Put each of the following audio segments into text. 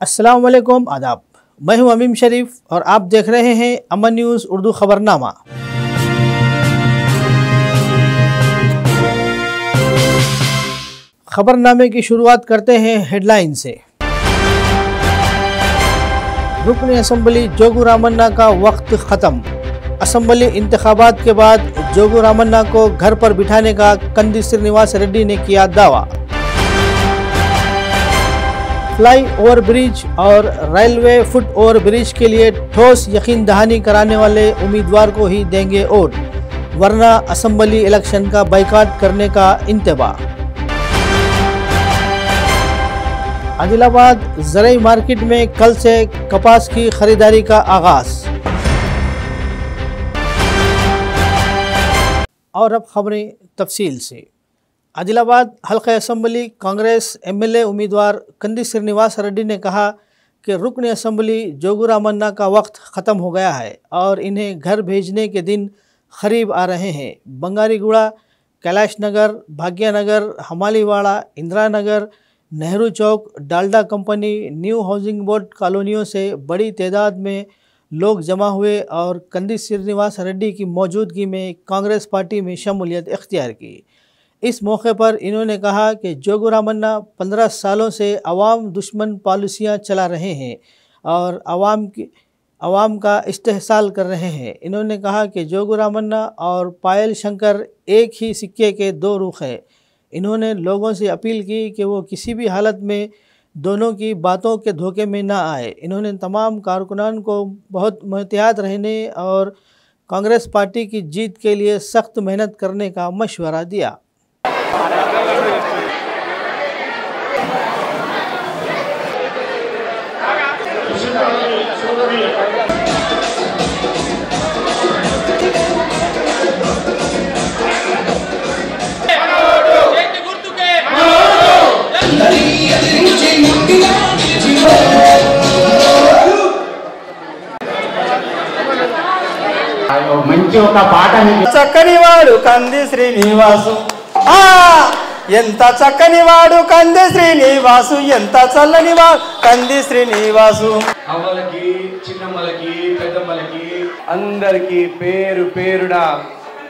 अस्सलाम वालेकुम, आदाब। मैं हूं अमीम शरीफ और आप देख रहे हैं अमन न्यूज़ उर्दू खबरनामा। खबरनामे की शुरुआत करते हैं हेडलाइन से। रुकन असम्बली जोगू रामन्ना का वक्त ख़त्म। असम्बली इंतखाबात के बाद जोगू रामन्ना को घर पर बिठाने का कंदी श्रीनिवास रेड्डी ने किया दावा। फ्लाई ओवर ब्रिज और रेलवे फुट ओवर ब्रिज के लिए ठोस यकीन दहानी कराने वाले उम्मीदवार को ही देंगे वोट, वरना असम्बली इलेक्शन का बाइकाट करने का इंतबाह। आदिलाबाद ज़रई मार्केट में कल से कपास की खरीदारी का आगाज़। और अब खबरें तफसील से। आदिलाबाद हल्का असम्बली कांग्रेस एमएलए उम्मीदवार कंदी श्रीनिवास रेड्डी ने कहा कि रुकन असम्बली जोगू रामन्ना का वक्त ख़त्म हो गया है और इन्हें घर भेजने के दिन करीब आ रहे हैं। Bangariguda, Kailash Nagar, Bhagyanagar, Hamaliwada, Indira Nagar, Nehru Chowk, Dalda company, new housing board कॉलोनियों से बड़ी तादाद में लोग जमा हुए और कंदी श्रीनिवास रेड्डी की मौजूदगी में कांग्रेस पार्टी में शमूलियत इख्तियार की। इस मौके पर इन्होंने कहा कि जोगू रामन्ना 15 सालों से अवाम दुश्मन पॉलिसियां चला रहे हैं और अवाम का इस्तेहसाल कर रहे हैं। इन्होंने कहा कि जोगू रामन्ना और पायल शंकर एक ही सिक्के के दो रुख हैं। इन्होंने लोगों से अपील की कि वो किसी भी हालत में दोनों की बातों के धोखे में ना आए। इन्होंने तमाम कारकुनान को बहुत मुहतियात रहने और कांग्रेस पार्टी की जीत के लिए सख्त मेहनत करने का मशवरा दिया। మంచి ఒక పాట చక్కనివాడు కంది శ్రీనివాసు, ఎంత చక్కనివాడు కంది శ్రీనివాసు, ఎంత చల్లనివాడు కంది శ్రీనివాసు. అవ్వలకి చిన్నమ్మలకి పెద్దమ్మలకి అందరికీ పేరు పేరున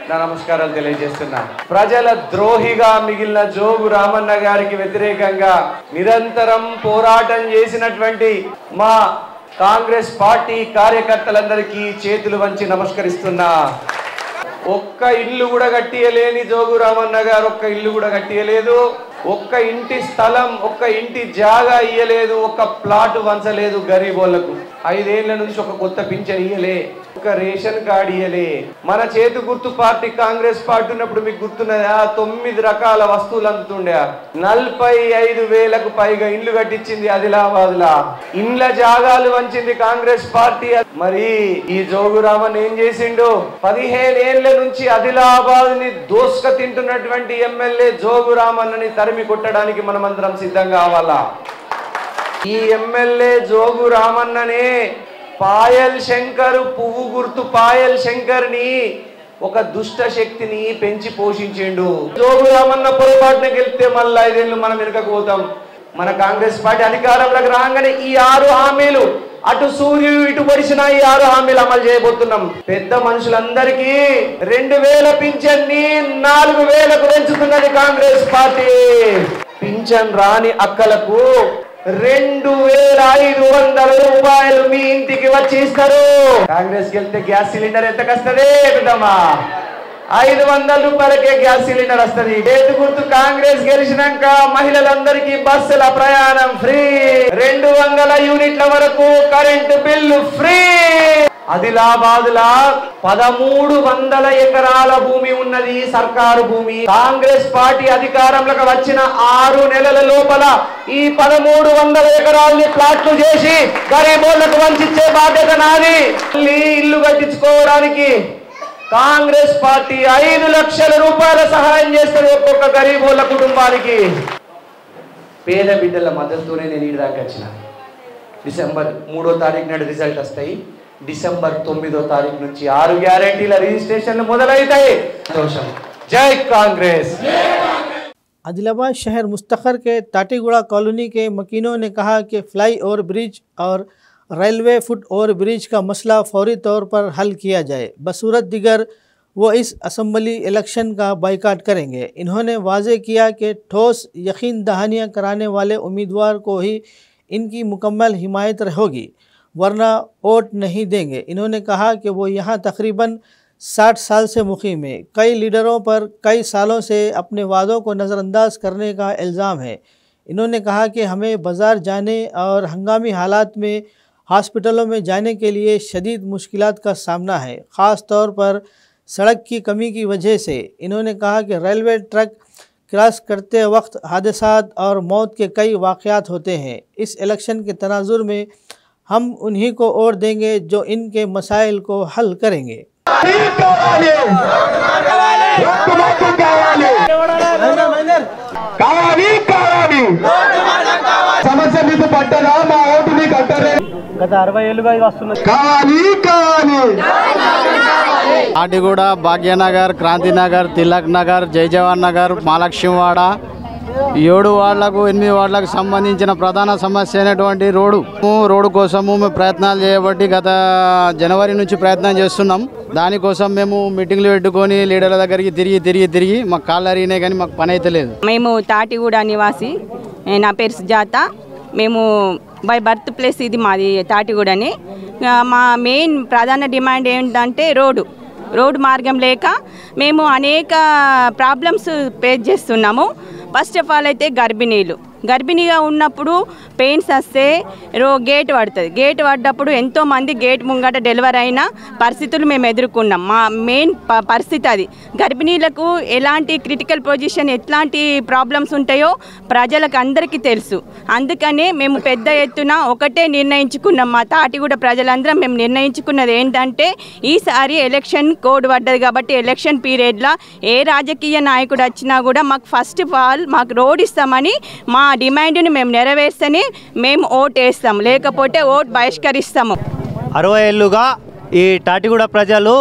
నా నమస్కారాలు తెలియజేస్తున్నా. ప్రజల ద్రోహిగా మిగిలిన జోగు రామన్న గారికి వ్యతిరేకంగా నిరంతరం పోరాటం చేసినటువంటి మా కాంగ్రెస్ పార్టీ కార్యకర్తలందరికీ చేతులు వంచి నమస్కరిస్తున్నా. ఒక్క ఇల్లు కూడా కట్టియలేని జోగు రామన్న గారు ఒక్క ఇల్లు కూడా కట్టియలేదు, ఒక్క ఇంటి స్థలం, ఒక్క ఇంటి జాగా ఇయ్యలేదు, ఒక్క ప్లాట్ వంచలేదు గరీబోళ్లకు. 5 ఏళ్ల నుంచి ఒక కొత్త పింఛన్ ఇయ్యలే, ఒక రేషన్ కార్డు ఇయ్యలే. మన చేతు గుర్తు పార్టీ కాంగ్రెస్ పార్టీ ఉన్నప్పుడు మీకు గుర్తున్నదా? 9 రకాల వస్తువులు అందుతుండే. 45,000కు పైగా ఇండ్లు కట్టించింది ఆదిలాబాద్ లా. ఇండ్ల జాగాలు వంచింది కాంగ్రెస్ పార్టీ. మరి ఈ జోగు రామన్ ఏం చేసిండు? 15 ఏళ్ల నుంచి ఆదిలాబాద్ ని దోస్క తింటున్నటువంటి ఎమ్మెల్యే జోగు రామన్నని తరిమి కొట్టడానికి మనమందరం సిద్ధంగా కావాలా. ఈ ఎమ్మెల్యే జోగు రామన్ననే పాయల్ శంకర్, పువ్వు గుర్తు పాయల్ శంకర్ ని ఒక దుష్ట శక్తిని పెంచి పోషించిండు. జోగు రామన్న పొరపాటున గెలిస్తే మళ్ళీ 5 ఏళ్ళు మనం వెనుకకు పోతాం. మన కాంగ్రెస్ పార్టీ అధికారంలోకి రాగానే ఈ 6 హామీలు, అటు సూర్యుడు ఇటు పడిసిన ఈ 6 హామీలు అమలు చేయబోతున్నాం. పెద్ద మనుషులందరికీ 2000 పింఛన్ని 4000కు పెంచుతున్నది కాంగ్రెస్ పార్టీ. పింఛన్ రాని అక్కలకు 2500 రూపాయలు మీ ఇంటికి వచ్చి ఇస్తారు. కాంగ్రెస్ గెలిస్తే గ్యాస్ సిలిండర్ ఎంతకు వస్తుంది? పెద్దమ్మా 500 రూపాయలకే గ్యాస్ సిలిండర్ వస్తుంది. చేతు గుర్తు కాంగ్రెస్ గెలిచినాక మహిళలందరికీ బస్సుల ప్రయాణం ఫ్రీ, 200 యూనిట్ల వరకు కరెంటు బిల్లు ఫ్రీ. ఆదిలాబాద్ లా 1300 ఎకరాల భూమి ఉన్నది, సర్కారు భూమి. కాంగ్రెస్ పార్టీ అధికారంలోకి వచ్చిన 6 నెలల లోపల ఈ 1300 ఎకరాల్ని ప్లాట్లు చేసి గరీబోళ్లకు వంచిచ్చే బాధ్యత నాది. ఇల్లు కట్టించుకోవడానికి కాంగ్రెస్ పార్టీ 5 లక్షల రూపాయల సహాయం చేస్తుంది ఒక్కొక్క గరీబోళ్ల కుటుంబానికి. పేద బిడ్డల మద్దతుతోనే నేను ఈ దాకా వచ్చిన. డిసెంబర్ 3వ తారీఖు నాడు రిజల్ట్ వస్తాయి. డిసెంబర్ 9వ తారీఖు నుంచి 6 గ్యారెంటీల రిజిస్ట్రేషన్లు మొదలవుతాయి. సంతోషం. జై కాంగ్రెస్. आदिलाबाद शहर मुस्तखर के टाटीगुड़ा कॉलोनी के मकीनों ने कहा कि फ्लाई ओवर ब्रिज और रेलवे फुट ओवर ब्रिज का मसला फौरी तौर पर हल किया जाए, बसूरत दिगर वो इस असम्बली इलेक्शन का बाइकाट करेंगे। इन्होंने वाज़े किया कि ठोस यकीन दहानियाँ कराने वाले उम्मीदवार को ही इनकी मुकम्मल हिमायत होगी, वरना वोट नहीं देंगे। इन्होंने कहा कि वो यहाँ तकरीबन 60 साल से मुकीम है। कई लीडरों पर कई सालों से अपने वादों को नज़रअंदाज करने का इल्ज़ाम है। इन्होंने कहा कि हमें बाज़ार जाने और हंगामी हालात में हॉस्पिटलों में जाने के लिए शदीद मुश्किलात का सामना है, ख़ास तौर पर सड़क की कमी की वजह से। इन्होंने कहा कि रेलवे ट्रैक क्रॉस करते वक्त हादसात और मौत के कई वाक़यात होते हैं। इस इलेक्शन के तनाजुर में हम उन्हीं को वोट देंगे जो इनके मसाइल को हल करेंगे। ఆటిగూడ, భాగ్యనగర్, క్రాంతినగర్, తిలక్ నగర్, జయజవాన్ నగర్, మహాలక్ష్మివాడ 7 వార్డులకు 8 వార్డులకు సంబంధించిన ప్రధాన సమస్య అయినటువంటి రోడ్డు కోసము మేము ప్రయత్నాలు చేయబట్టి గత జనవరి నుంచి ప్రయత్నం చేస్తున్నాం। దానికోసం మేము మీటింగ్లు పెట్టుకొని లీడర్ల దగ్గరికి తిరిగి మాకు కాళ్ళు అరిగినాయి కానీ మాకు పని అయితే లేదు। మేము తాటిగూడ నివాసి, నా పేరు సుజాత। మేము బై బర్త్ ప్లేస్ ఇది మాది తాటిగూడని। మా మెయిన్ ప్రధాన డిమాండ్ ఏంటంటే రోడ్డు మార్గం లేక మేము అనేక ప్రాబ్లమ్స్ ఫేస్ చేస్తున్నాము। ఫస్ట్ ఆఫ్ ఆల్ అయితే గర్భిణీగా ఉన్నప్పుడు పెయిన్స్ వస్తే గేట్ పడుతుంది। గేట్ పడ్డప్పుడు ఎంతోమంది గేట్ ముంగట డెలివరీ అయిన పరిస్థితులు మేము ఎదుర్కొన్నాం। మా మెయిన్ పరిస్థితి అది। గర్భిణీలకు ఎలాంటి క్రిటికల్ పొజిషన్, ఎట్లాంటి ప్రాబ్లమ్స్ ఉంటాయో ప్రజలకు అందరికీ తెలుసు। అందుకనే మేము పెద్ద ఎత్తున ఒకటే నిర్ణయించుకున్నాం, మా తాటిగూడ ప్రజలందరం మేము నిర్ణయించుకున్నది ఏంటంటే ఈసారి ఎలక్షన్ కోడ్ పడ్డది కాబట్టి ఎలక్షన్ పీరియడ్లో ఏ రాజకీయ నాయకుడు వచ్చినా కూడా మాకు ఫస్ట్ ఆఫ్ ఆల్ మాకు రోడ్ ఇస్తామని మా డిమాండ్ని మేము నెరవేర్స్తేనే మేము ఓటు వేస్తాము, లేకపోతే ఓటు బహిష్కరిస్తాము। 60 ఏళ్ళుగా ఈ టాటిగూడ ప్రజలు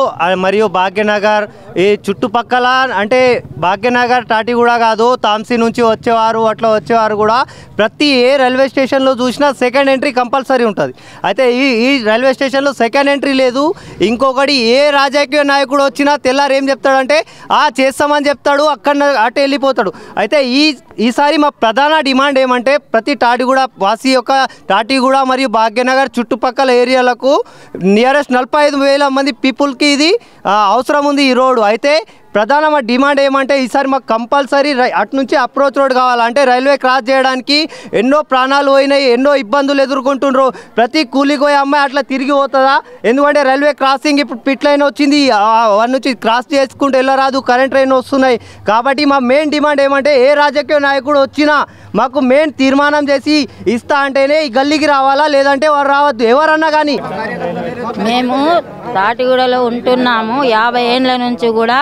మరియు భాగ్యనగర్ ఈ చుట్టుపక్కల, అంటే భాగ్యనగర్ టాటిగూడ కాదు, తాంసీ నుంచి వచ్చేవారు కూడా ప్రతి ఏ రైల్వే స్టేషన్లో చూసినా సెకండ్ ఎంట్రీ కంపల్సరీ ఉంటుంది। అయితే ఈ రైల్వే స్టేషన్లో సెకండ్ ఎంట్రీ లేదు। ఇంకొకటి ఏ రాజకీయ నాయకుడు వచ్చినా తెల్లారు ఏం చెప్తాడంటే చేస్తామని చెప్తాడు, అటు వెళ్ళిపోతాడు। అయితే ఈసారి మా ప్రధాన డిమాండ్ ఏమంటే ప్రతి టాటిగూడ వాసి యొక్క టాటిగూడ మరియు భాగ్యనగర్ చుట్టుపక్కల ఏరియాలకు నియరెస్ట్ 45,000 మంది పీపుల్కి ఇది అవసరం ఉంది ఈ రోడ్డు। అయితే ప్రధాన డిమాండ్ ఏమంటే ఈసారి మాకు కంపల్సరీ అటు నుంచి అప్రోచ్ రోడ్ కావాలి। అంటే రైల్వే క్రాస్ చేయడానికి ఎన్నో ప్రాణాలు పోయినాయి, ఎన్నో ఇబ్బందులు ఎదుర్కొంటుండ్రు। ప్రతి కూలికి పోయే అమ్మాయి అట్లా తిరిగి పోతుందా? ఎందుకంటే రైల్వే క్రాసింగ్ ఇప్పుడు పిట్ లైన్ వచ్చింది, వాటి నుంచి క్రాస్ చేసుకుంటూ వెళ్ళరాదు, కరెంట్ ట్రైన్ వస్తున్నాయి। కాబట్టి మా మెయిన్ డిమాండ్ ఏమంటే ఏ రాజకీయ నాయకుడు వచ్చినా మాకు మెయిన్ తీర్మానం చేసి ఇస్తా అంటేనే ఈ గల్లీకి రావాలా, లేదంటే వారు రావద్దు ఎవరన్నా కానీ। మేము తాటిగూడలో ఉంటున్నాము 50 ఏళ్ళ నుంచి కూడా।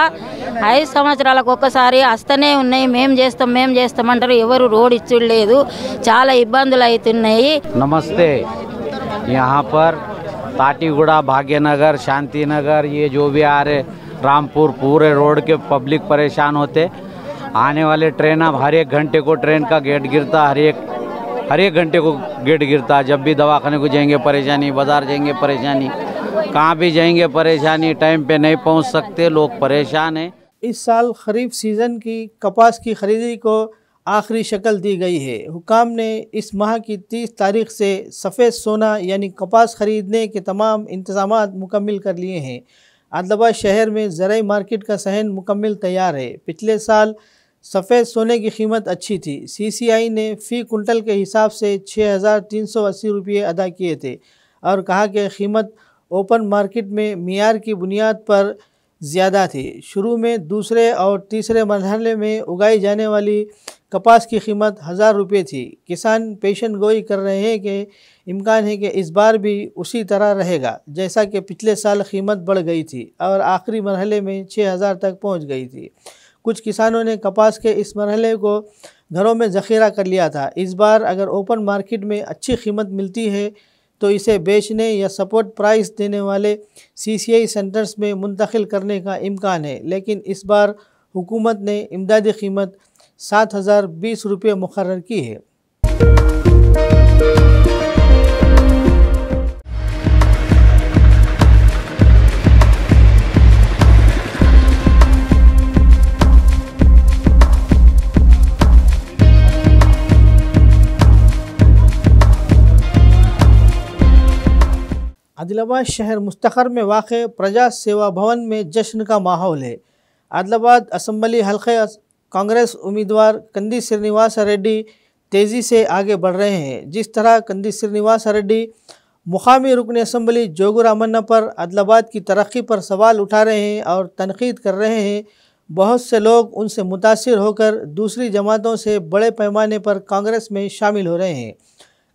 5 సంవత్సరాలకు ఒక్కసారి వస్తూనే ఉన్నాయి, మేము చేస్తామంటారు, ఎవరు రోడ్ ఇచ్చలేదు, చాలా ఇబ్బందులు అవుతున్నాయి। नमस्ते, यहाँ पर टाटीगुड़ा, भाग्यनगर, शांति नगर, ये जो भी आ रहे रामपुर पूरे रोड के पब्लिक परेशान होते। आने वाले ट्रेन अब हर एक घंटे को ट्रेन का गेट गिरता, हर एक घंटे को गेट गिरता। जब भी दवाखाने को जाएंगे परेशानी, बाजार जाएंगे परेशानी, कहाँ भी जाएंगे परेशानी, टाइम पे नहीं पहुँच सकते, लोग परेशान हैं। इस साल खरीफ सीज़न की कपास की खरीदी को आखिरी शक्ल दी गई है। हुकाम ने इस माह की 30 तारीख से सफ़ेद सोना यानी कपास ख़रीदने के तमाम इंतज़ामात मुकम्मिल कर लिए हैं। आदिलाबाद शहर में ज़राई मार्केट का सहन मुकम्मिल तैयार है। पिछले साल सफ़ेद सोने की कीमत अच्छी थी। CCI ने फ़ी कुंटल के हिसाब से 6,380 रुपये अदा किए थे और कहा कि कीमत ओपन मार्केट में मियार की बुनियाद पर ज़्यादा थी। शुरू में दूसरे और तीसरे मरहले में उगाई जाने वाली कपास की कीमत 1,000 रुपये थी। किसान पेशन गोई कर रहे हैं कि इम्कान है कि इस बार भी उसी तरह रहेगा जैसा कि पिछले साल कीमत बढ़ गई थी और आखिरी मरहले में 6,000 तक पहुंच गई थी। कुछ किसानों ने कपास के इस मरहले को घरों में ज़ख़ीरा कर लिया था। इस बार अगर ओपन मार्केट में अच्छी कीमत मिलती है तो इसे बेचने या सपोर्ट प्राइस देने वाले CCI सेंटर्स में मुंतकिल करने का इम्कान है। लेकिन इस बार हुकूमत ने इमदादी कीमत 7,020 रुपये मुकर्रर की है। आदिलाबाद शहर मुस्तखर में वाक़ प्रजा सेवा भवन में जश्न का माहौल है। आदिलाबाद असम्बली हल्के कांग्रेस उम्मीदवार कंदी श्रीनिवास रेड्डी तेज़ी से आगे बढ़ रहे हैं। जिस तरह कंदी श्रीनिवास रेड्डी मुकामी रुकन असम्बली जोगू रामन्ना पर आदिलाबाद की तरक्की पर सवाल उठा रहे हैं और तनकीद कर रहे हैं, बहुत से लोग उनसे मुतासिर होकर दूसरी जमातों से बड़े पैमाने पर कांग्रेस में शामिल हो रहे हैं।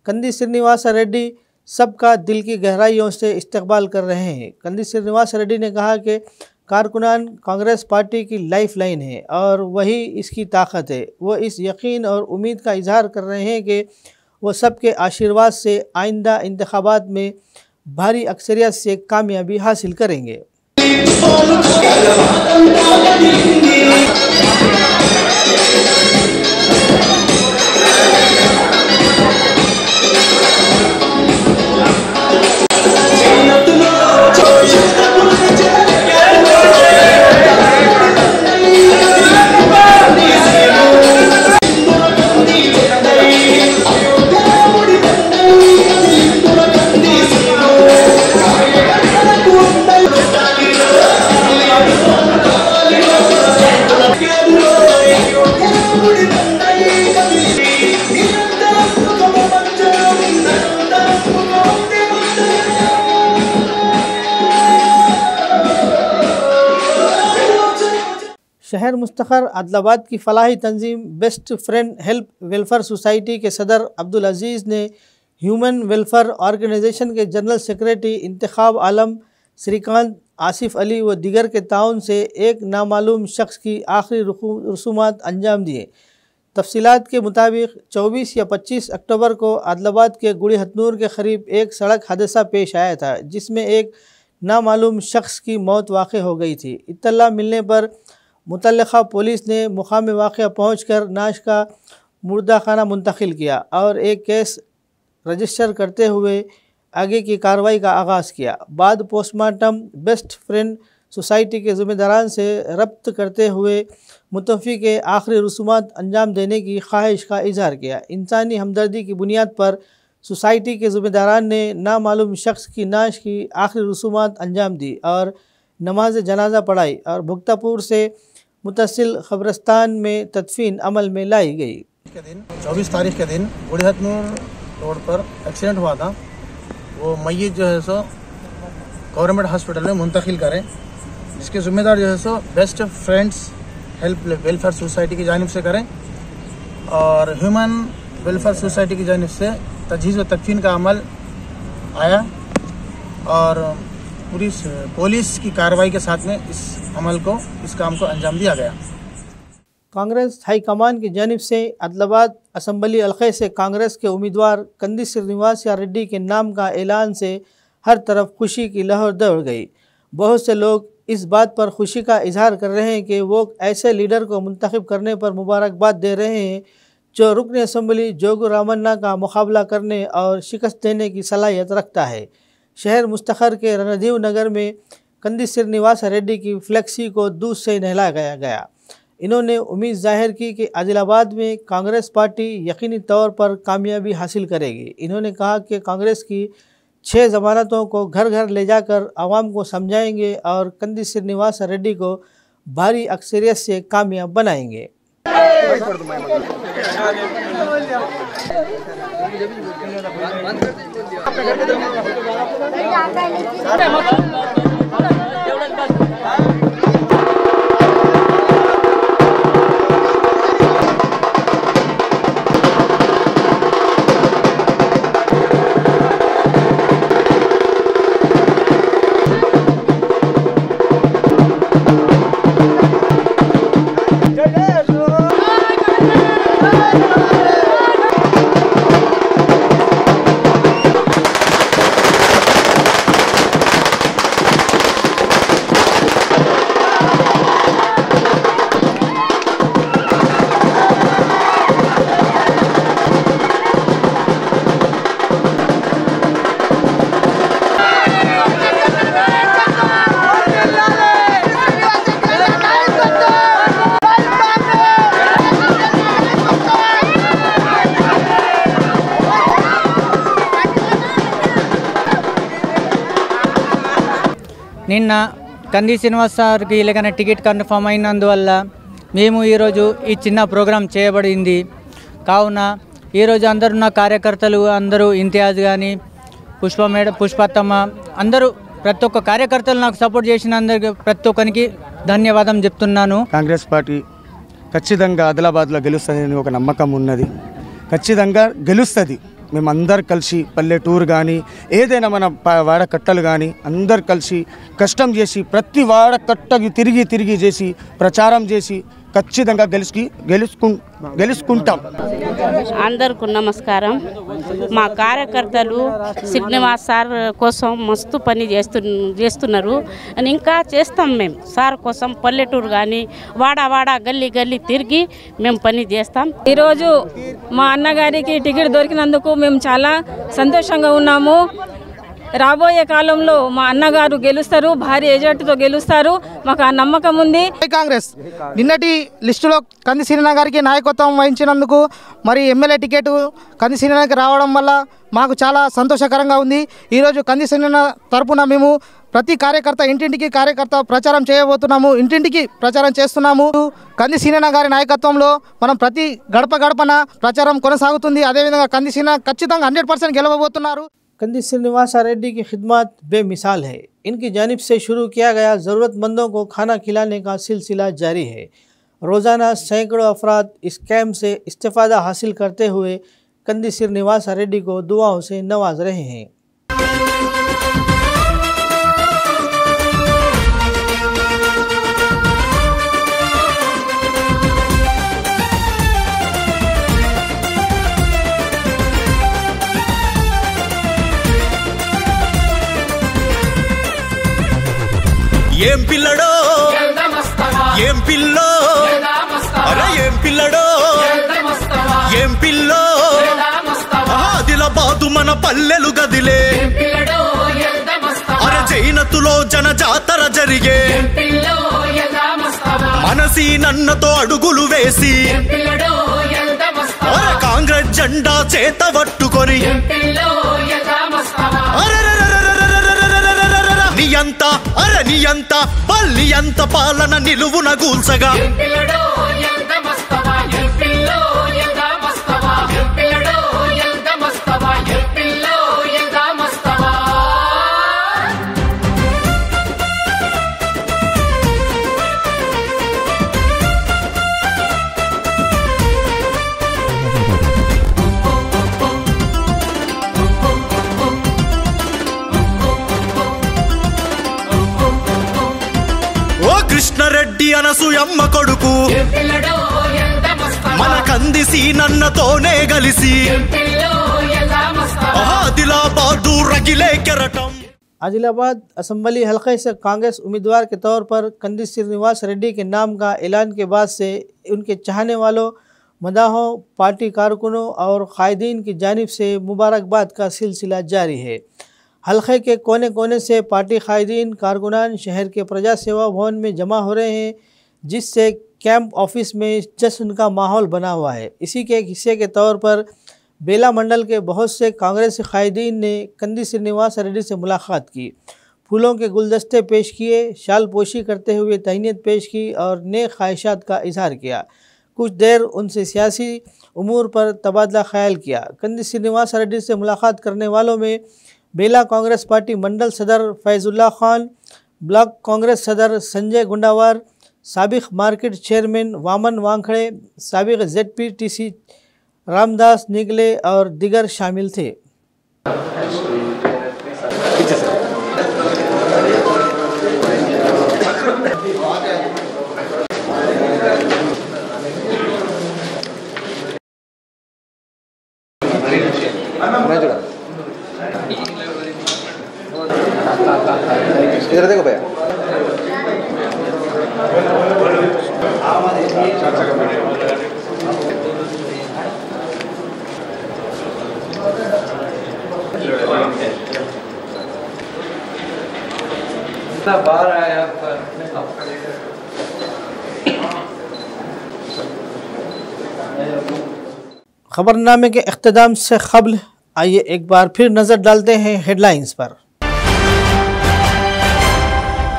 कंदी श्रीनिवास रेड्डी सबका दिल की गहराइयों से इस्तकबाल कर रहे हैं। कंदी श्रीनिवास रेड्डी ने कहा कि कारकुनान कांग्रेस पार्टी की लाइफ लाइन है और वही इसकी ताकत है। वो इस यकीन और उम्मीद का इजहार कर रहे हैं कि वो सबके आशीर्वाद से आइंदा इंतखाबात में भारी अक्सरियत से कामयाबी हासिल करेंगे। शहर मुस्तखर आदिलाबाद की फलाही तंजीम best friend help welfare society के सदर अब्दुल अजीज़ ने ह्यूमन वेलफेयर ऑर्गेनाइजेशन के जनरल सेक्रेटरी इंतखाब आलम श्रीकांत आसिफ अली व दिगर के ताउन से एक नामालूम शख्स की आखिरी रसूमात अंजाम दिए। तफसीलात के मुताबिक 24 या 25 अक्टूबर को आदिलाबाद के गुड़ी हथनूर के करीब एक सड़क हादसा पेश आया था, जिसमें एक नामालूम शख्स की मौत वाक़ हो गई थी। इत्तला मिलने पर मुतल्लिक़ा पुलिस ने मुकाम वाक़या पहुँचकर नाश का मुर्दा खाना मुंतकिल किया और एक केस रजिस्टर करते हुए आगे की कार्रवाई का आगाज़ किया। बाद पोस्टमार्टम बेस्ट फ्रेंड सोसाइटी के ज़िम्मेदारान से रब्त करते हुए मुतवफ़ी के आखिरी रसूमात अंजाम देने की ख्वाहिश का इजहार किया। इंसानी हमदर्दी की बुनियाद पर सोसाइटी के ज़िम्मेदारान ने नामालूम शख्स की नाश की आखिरी रसूमात अंजाम दी और नमाज जनाजा पढ़ाई और भुगतापुर से मुतसिल ख़बरस्तान में तदफीन अमल में लाई गई। 24 तारीख के दिन गुड़ी हथनूर रोड पर एक्सीडेंट हुआ था। वो मय्यत जो है सो गवर्नमेंट हॉस्पिटल में मुंतकिल करें, जिसके ज़िम्मेदार जो है so best friends help welfare society की जानिब से करें और ह्यूमन वेलफेयर सोसाइटी की जानिब से तजहीज़ व तदफीन का अमल आया और पूरी पुलिस की कार्रवाई के साथ में इस काम को अंजाम दिया गया। कांग्रेस हाईकमान की जानिब से आदिलाबाद असम्बली हल्के से कांग्रेस के उम्मीदवार कंदी श्रीनिवास रेड्डी के नाम का ऐलान से हर तरफ खुशी की लहर दौड़ गई। बहुत से लोग इस बात पर खुशी का इजहार कर रहे हैं कि वो ऐसे लीडर को मुंतखब करने पर मुबारकबाद दे रहे हैं जो रुकन असम्बली जोगू रामन्ना का मुकाबला करने और शिकस्त देने की सलाहियत रखता है। शहर मुस्तखर के रणधीव नगर में कंदी श्रीनिवास रेड्डी की फ्लेक्सी को दूध से नहलाया गया। इन्होंने उम्मीद जाहिर की कि आदिलाबाद में कांग्रेस पार्टी यकीनी तौर पर कामयाबी हासिल करेगी। इन्होंने कहा कि कांग्रेस की 6 ज़मानतों को घर घर ले जाकर आवाम को समझाएंगे और कंदी श्रीनिवास रेड्डी को भारी अक्सरियत से कामयाब बनाएंगे। నిన్న కంది శ్రీనివాస్ సార్కి ఇలాగనే టికెట్ కన్ఫర్మ్ అయినందువల్ల మేము ఈరోజు ఈ చిన్న ప్రోగ్రాం చేయబడింది. కావున ఈరోజు అందరూ నా కార్యకర్తలు అందరూ ఇంతియాజ్ కానీ పుష్పత్తమ్మ అందరూ ప్రతి ఒక్క కార్యకర్తలు నాకు సపోర్ట్ చేసిన అందరికి ప్రతి ఒక్కరికి ధన్యవాదం చెప్తున్నాను. కాంగ్రెస్ పార్టీ ఖచ్చితంగా ఆదిలాబాద్లో గెలుస్తుంది ఒక నమ్మకం ఉన్నది. ఖచ్చితంగా గెలుస్తుంది. మేమందరు కలిసి పల్లెటూరు కానీ ఏదైనా మన వాడకట్టలు కానీ అందరు కలిసి కష్టం చేసి ప్రతి వాడకట్టకి తిరిగి చేసి ప్రచారం చేసి ఖచ్చితంగా గెలుచుకుంటాం. అందరికీ నమస్కారం. మా కార్యకర్తలు శ్రీనివాస్ సార్ కోసం మస్తు పని చేస్తున్నారు. ఇంకా చేస్తాం. మేము సార్ కోసం పల్లెటూరు కానీ వాడ గల్లీ తిరిగి మేము పని చేస్తాం. ఈరోజు మా అన్నగారికి టికెట్ దొరికినందుకు మేము చాలా సంతోషంగా ఉన్నాము. రాబోయే కాలంలో మా అన్నగారు గెలుస్తారు, భారీ ఎజెంట్తో గెలుస్తారు, మాకు ఆ నమ్మకం ఉంది. కాంగ్రెస్ నిన్నటి లిస్టులో కంది శ్రీనాథ్ గారికి నాయకత్వం వహించినందుకు మరి ఎమ్మెల్యే టికెట్ కంది శ్రీనాథ్కి రావడం వల్ల మాకు చాలా సంతోషకరంగా ఉంది. ఈరోజు కంది శ్రీనాథ్ తరపున మేము ప్రతి కార్యకర్త ఇంటింటికి ప్రచారం చేయబోతున్నాము, ఇంటింటికి ప్రచారం చేస్తున్నాము. కంది శ్రీనాథ్ గారి నాయకత్వంలో మనం ప్రతి గడపన ప్రచారం కొనసాగుతుంది. అదేవిధంగా కంది శ్రీనాథ్ ఖచ్చితంగా 100% గెలవబోతున్నారు. कंदी श्रीनिवास रेड्डी की खिदमत बेमिसाल है. इनकी जानिब से शुरू किया गया ज़रूरतमंदों को खाना खिलाने का सिलसिला जारी है. रोज़ाना सैकड़ों अफराद इस कैम्प से इस्तेफ़ादा हासिल करते हुए कंदी श्रीनिवास रेड्डी को दुआओं से नवाज रहे हैं. ఏం పిల్లడో ఏం పిల్లో అరే ఏం పిల్లడో ఏం పిల్లో ఆదిలాబాదు మన పల్లెలు గదిలే అరే జైనతులో జన జాతర జరిగే మనసి నన్నతో అడుగులు వేసి అరే కాంగ్రెస్ జెండా చేత పట్టుకొని నియంత పల్లియంత పాలన నిలువున గూల్సగా కృష్ణరెడ్డి అనసూయమ్మ కొడుకు మన కంది సీనన్నతోనే కలిసి ఆదిలాబాదు రగిలే కెరటం. आदिलाबाद असम्बली हल्के से कांग्रेस उम्मीदवार के तौर पर कंदी श्रीनिवास रेड्डी के नाम का ऐलान के बाद से उनके चाहने वालों, मदाहों, पार्टी कारकुनों और कायदीन की जानिब से मुबारकबाद का सिलसिला जारी है. हल्के के कोने कोने से पार्टी कायदीन कारकुनान शहर के प्रजा सेवा भवन में जमा हो रहे हैं, जिससे कैंप ऑफिस में जश्न का माहौल बना हुआ है. इसी के एक हिस्से के तौर पर बेला मंडल के बहुत से कांग्रेसी कायदीन ने कंदी श्रीनिवास रेड्डी से मुलाकात की, फूलों के गुलदस्ते पेश किए, शाल पोशी करते हुए तहनीत पेश की और नेक ख्वाहिशात का इजहार किया. कुछ देर उनसे सियासी उमूर पर तबादला ख्याल किया. कंदी श्रीनिवास रेड्डी से मुलाकात करने वालों में बेला कांग्रेस पार्टी मंडल सदर फैजुल्ला खान, ब्लॉक कांग्रेस सदर संजय गुंडावार, साबिक मार्केट चेयरमैन वामन वांखड़े, साबिक ZPTC रामदास निगले और दिगर शामिल थे. इधर देखो भैया. इतना बाहर आया पर खबरनामे के इख्तिताम से क़ब्ल आइए एक बार फिर नज़र डालते हैं हेडलाइंस पर.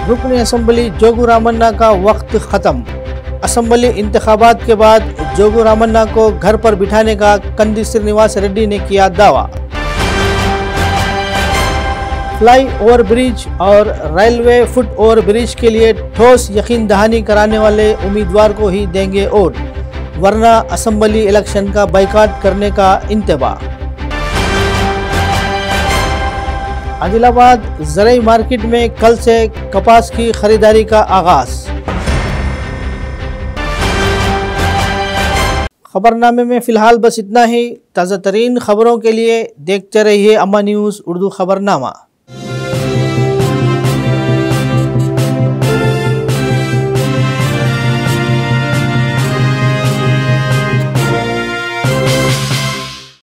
रुकन असम्बली जोगू रामन्ना का वक्त ख़त्म। असम्बली इंतखाबात के बाद जोगू रामन्ना को घर पर बिठाने का कंदी श्रीनिवास रेड्डी ने किया दावा। फ्लाई ओवर ब्रिज और रेलवे फुट ओवर ब्रिज के लिए ठोस यकीन दहानी कराने वाले उम्मीदवार को ही देंगे वोट, वरना असम्बली इलेक्शन का बाइकाट करने का इंतबाह। आदिलाबाद ज़राई मार्केट में कल से कपास की खरीदारी का आगाज़। खबरनामे में फ़िलहाल बस इतना ही। ताज़ा तरीन खबरों के लिए देखते रहिए अम्मा न्यूज़ उर्दू खबरनामा।